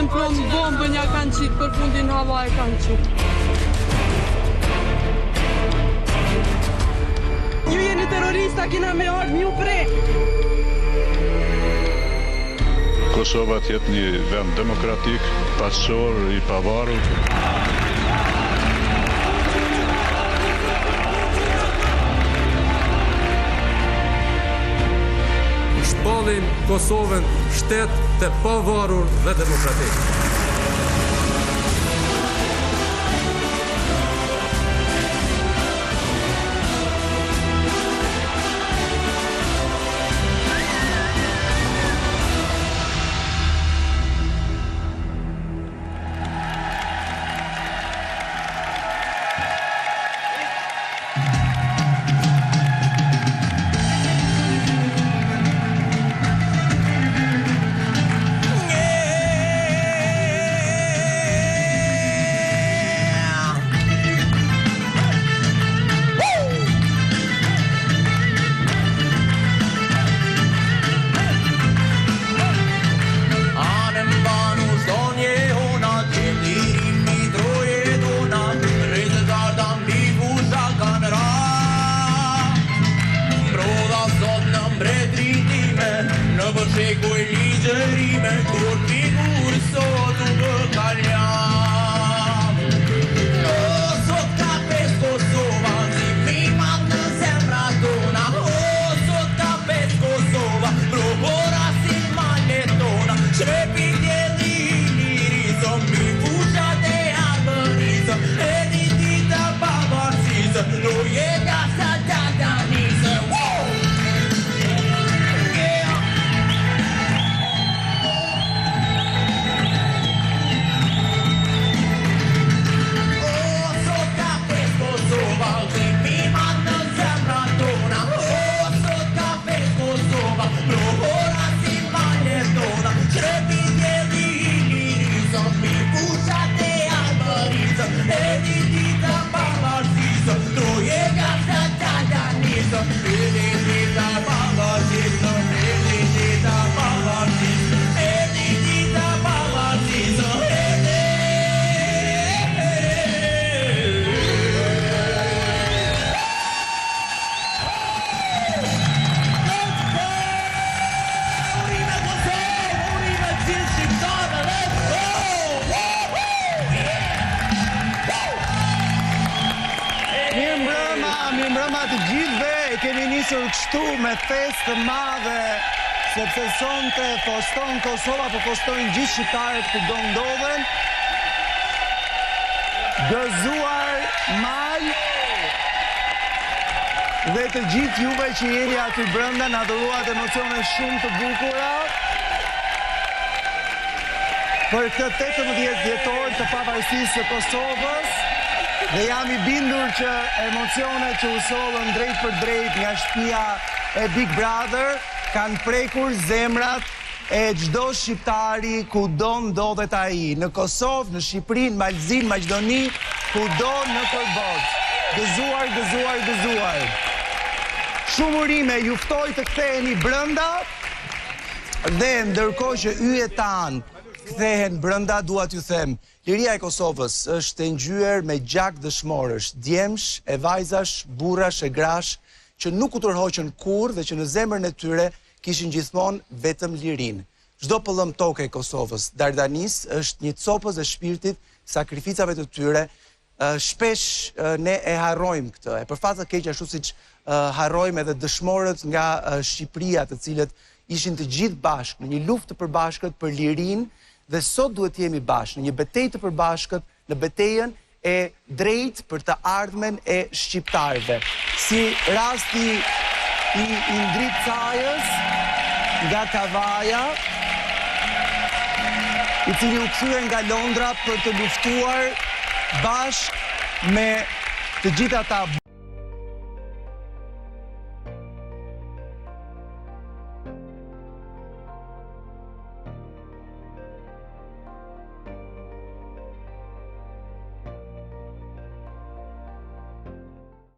kanë plomë bombën, ja kanë qitë, për fundin hava e kanë qitë. Ju jeni terrorista, kina me ardhë, ju pre. Kosova tjetë një vend demokratik, pasqor, i pavarur. Shpallim Kosovën shtet të pavarur dhe demokratik. Shekuj ligjerime, kur figur sot u më kaljan. Sot ka pes Kosova, zipimat në zemra tona. Sot ka pes Kosova, probora si maletona. Shrepi djeli i lirisë, mi fushat e arbërisë, edhe dita pavarësisë, rojega sa tatanisë. Mirëmbrëma të gjithëve, kemi nisur kështu me festë të madhe, sepse sonte poston Kosova, po postojnë gjithë shqiptarët ku do ndodhen. Gëzuar mal dhe të gjithë juve që jeni aty brenda, na dhuruat emocione shumë të bukura. Për këtë 18 dhjetor të pavarësisë së Kosovës, dhe jam i bindur që emocionet që u sollën drejt për drejt nga shtëpia e Big Brother kanë prekur zemrat e çdo shqiptari kudo ndodhet ai, në Kosovë, në Shqipëri, në Malzi, në Maqedoni, kudo në botë. Gëzuar, gëzuar, gëzuar. Shumë urime, ju ftoj të ktheheni brenda dhe ndërkohë që yjet tanë kthehen brenda, dua t'ju them, liria e Kosovës është e ngjyrë me gjak dëshmorësh, djemsh, e vajzash, burrash, e grash, që nuk u tërhoqën kurrë dhe që në zemrën e tyre kishin gjithmonë vetëm lirinë. Çdo pëllëm toke e Kosovës, Dardanis, është një copës e shpirtit, sakrificave të tyre. Shpesh ne e harrojmë këtë, e për fat të keq ashtu siç harrojmë edhe dëshmorët nga Shqipëria, të cilët ishin të gjithë bashkë në një luftë të përbashkët për lirinë. Dhe sot duhet jemi bashkë në një betejë të përbashkët, në betejën e drejtë për të ardhmen e shqiptarëve. Si rasti i Indrit Cajës nga Kavaja, i cili u kthye nga Londra për të luftuar bashkë me të gjithë ata